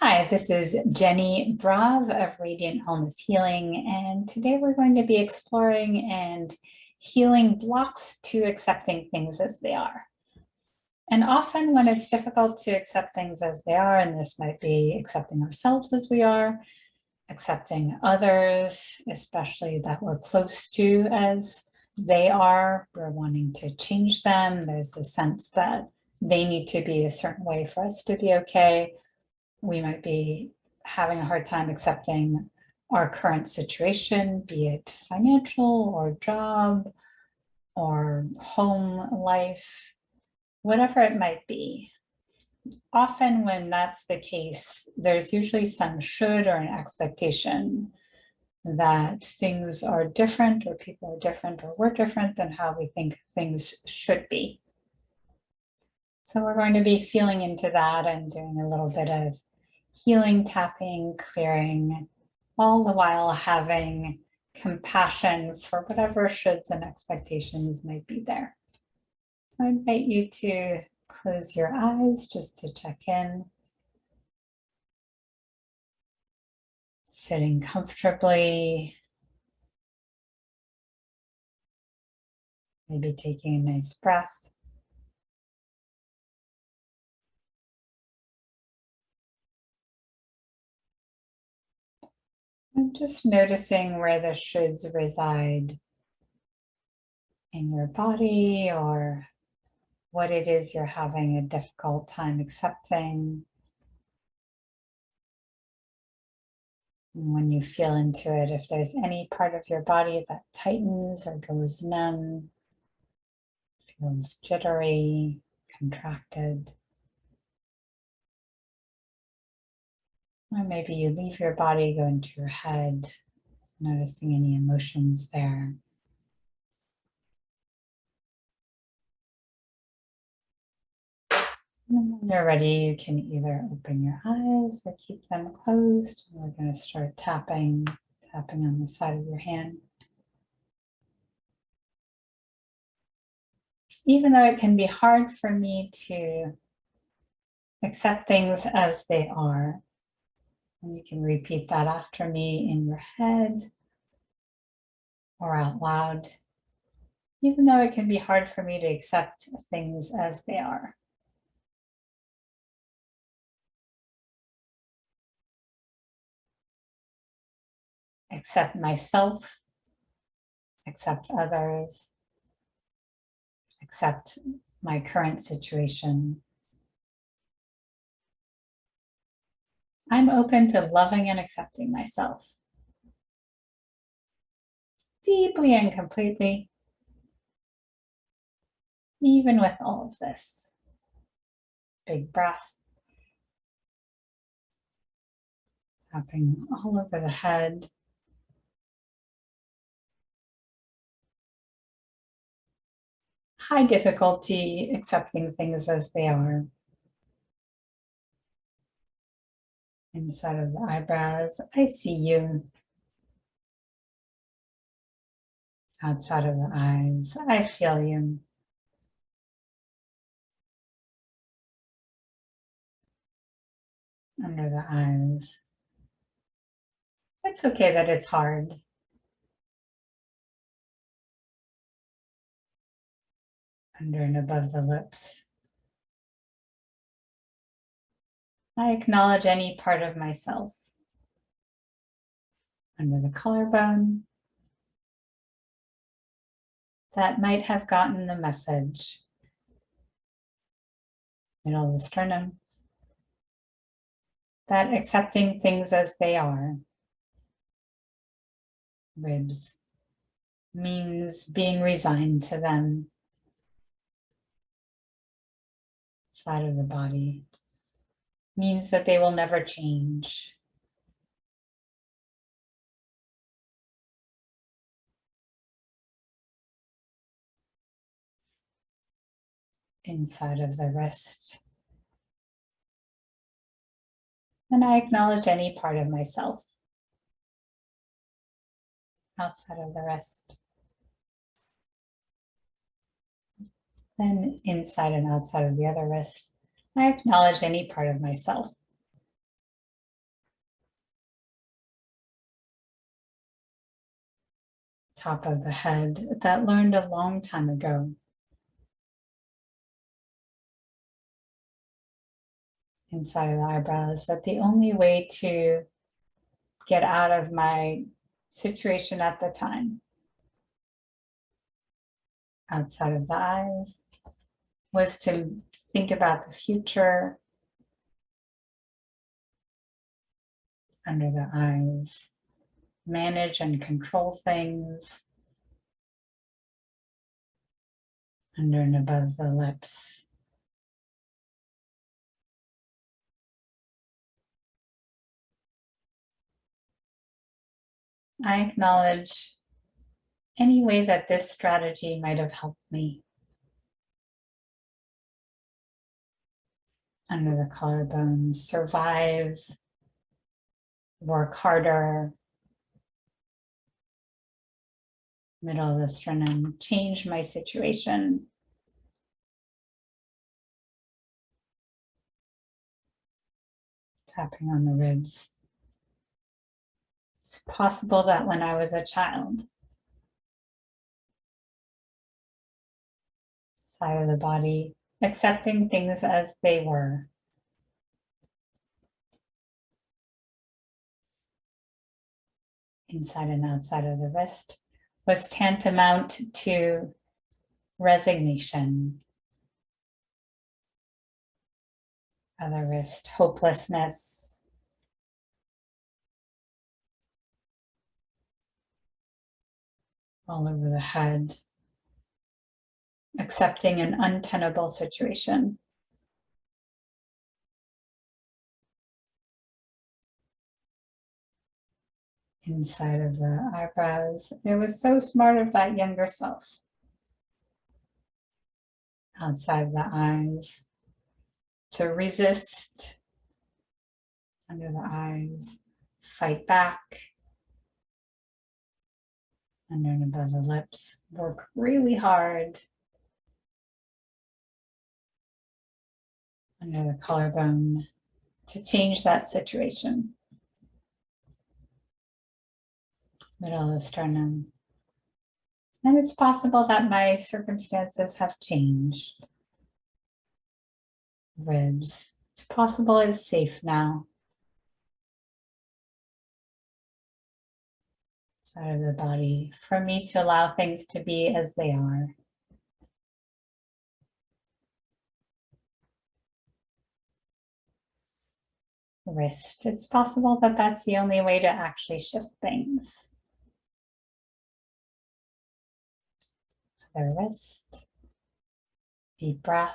Hi, this is Jenny Brav of Radiant Wellness Healing, and today we're going to be exploring and healing blocks to accepting things as they are. And often when it's difficult to accept things as they are, and this might be accepting ourselves as we are, accepting others, especially that we're close to as they are, we're wanting to change them. There's a sense that they need to be a certain way for us to be okay. We might be having a hard time accepting our current situation, be it financial or job or home life, whatever it might be. Often when that's the case, there's usually some should or an expectation that things are different or people are different or we're different than how we think things should be. So we're going to be feeling into that and doing a little bit of healing, tapping, clearing, all the while having compassion for whatever shoulds and expectations might be there. So I invite you to close your eyes just to check in. Sitting comfortably. Maybe taking a nice breath. And just noticing where the shoulds reside in your body or what it is you're having a difficult time accepting. And when you feel into it, if there's any part of your body that tightens or goes numb, feels jittery, contracted, or maybe you leave your body, go into your head, noticing any emotions there. And when you're ready, you can either open your eyes or keep them closed. We're going to start tapping on the side of your hand. Even though it can be hard for me to accept things as they are, and you can repeat that after me in your head or out loud, even though it can be hard for me to accept things as they are. Accept myself, accept others, accept my current situation. I'm open to loving and accepting myself deeply and completely, even with all of this. Big breath, tapping all over the head. High difficulty accepting things as they are. Inside of the eyebrows, I see you. Outside of the eyes, I feel you. Under the eyes. It's okay that it's hard. Under and above the lips. I acknowledge any part of myself. Under the collarbone. That might have gotten the message. Middle of the sternum. That accepting things as they are. Ribs. Means being resigned to them. Side of the body. Means that they will never change. Inside of the wrist. And I acknowledge any part of myself. Outside of the wrist. Then inside and outside of the other wrist. I acknowledge any part of myself. top of the head that learned a long time ago. Inside of the eyebrows, that the only way to get out of my situation at the time, outside of the eyes, was to think about the future. Under the eyes, manage and control things. Under and above the lips, I acknowledge any way that this strategy might have helped me. Under the collarbones, survive, work harder. Middle of the sternum, change my situation. Tapping on the ribs. It's possible that when I was a child, side of the body, accepting things as they were. Inside and outside of the wrist was tantamount to resignation. Other wrist, hopelessness. All over the head. Accepting an untenable situation. Inside of the eyebrows. It was so smart of that younger self. Outside of the eyes. To resist. Under the eyes. Fight back. Under and above the lips. Work really hard. Under the collarbone. To change that situation. Middle of the sternum. And it's possible that my circumstances have changed. Ribs. It's possible it's safe now. Side of the body. For me to allow things to be as they are. Wrist. It's possible that that's the only way to actually shift things. The wrist. Deep breath.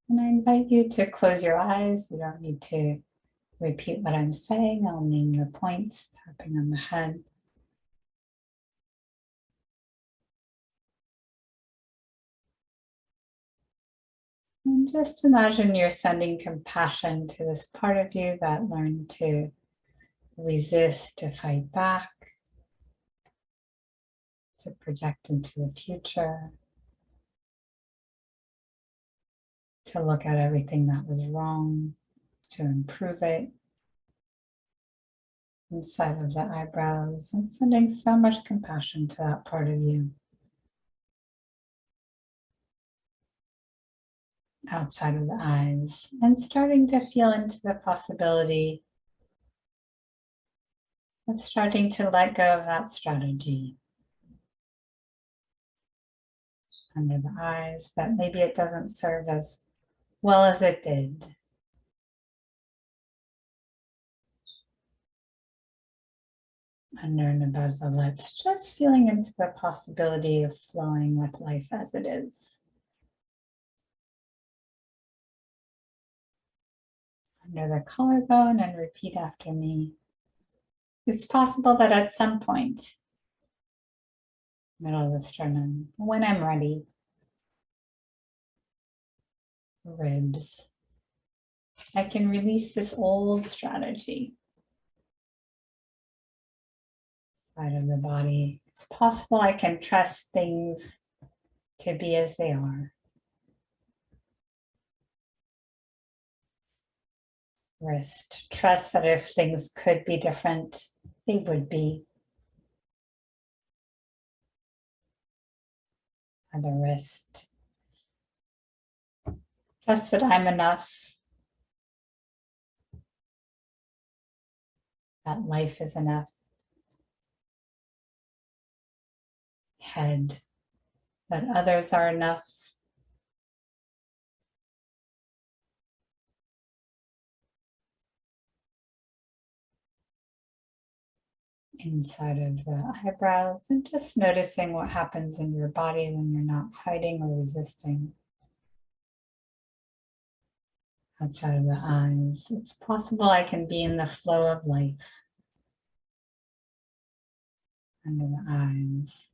And I invite you to close your eyes. You don't need to repeat what I'm saying. I'll name the points, tapping on the head. And just imagine you're sending compassion to this part of you that learned to resist, to fight back, to project into the future, to look at everything that was wrong, to improve it. Inside of the eyebrows, and sending so much compassion to that part of you. Outside of the eyes, and starting to feel into the possibility of starting to let go of that strategy. Under the eyes, that maybe it doesn't serve as well as it did. Under and above the lips, just feeling into the possibility of flowing with life as it is. Under the collarbone, and repeat after me. It's possible that at some point, middle of the sternum, when I'm ready, ribs, I can release this old strategy. Side of the body, it's possible I can trust things to be as they are. wrist. Trust that if things could be different, they would be. Other wrist. Trust that I'm enough. That life is enough. Head. That others are enough. Inside of the eyebrows, and just noticing what happens in your body when you're not fighting or resisting. Outside of the eyes, it's possible I can be in the flow of life. Under the eyes.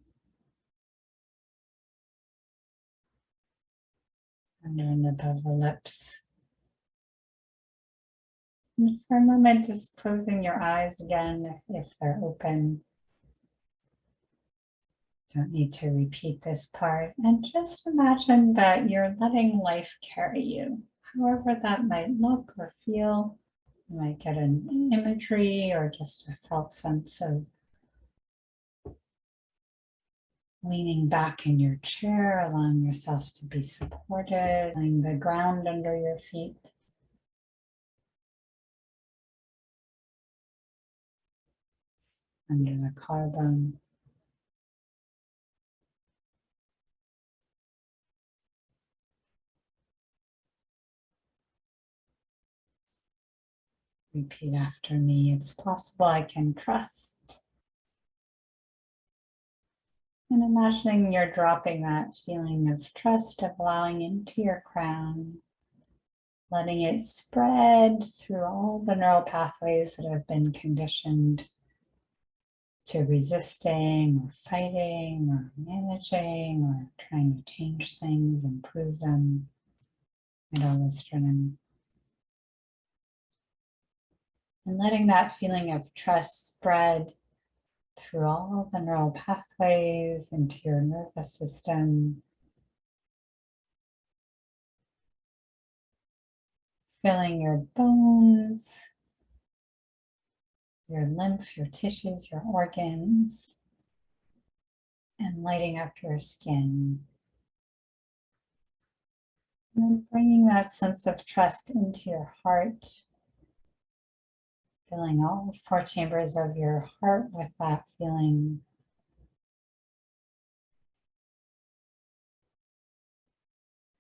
Under and above the lips. And for a moment, just closing your eyes again if they're open. Don't need to repeat this part. And just imagine that you're letting life carry you, however that might look or feel. You might get an imagery or just a felt sense of leaning back in your chair, allowing yourself to be supported, feeling the ground under your feet. Under the collarbone. Repeat after me. It's possible I can trust. And imagining you're dropping that feeling of trust, of allowing into your crown, letting it spread through all the neural pathways that have been conditioned to resisting or fighting or managing or trying to change things, improve them. And letting that feeling of trust spread through all the neural pathways into your nervous system. Filling your bones, your lymph, your tissues, your organs, and lighting up your skin. And then bringing that sense of trust into your heart, filling all 4 chambers of your heart with that feeling.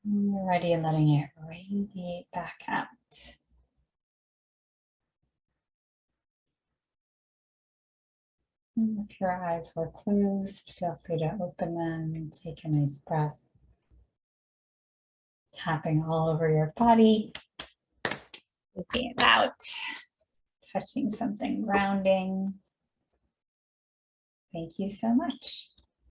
When you're ready, letting it radiate back out. And if your eyes were closed, feel free to open them and take a nice breath. Tapping all over your body. Taking it out. Touching something grounding. Thank you so much.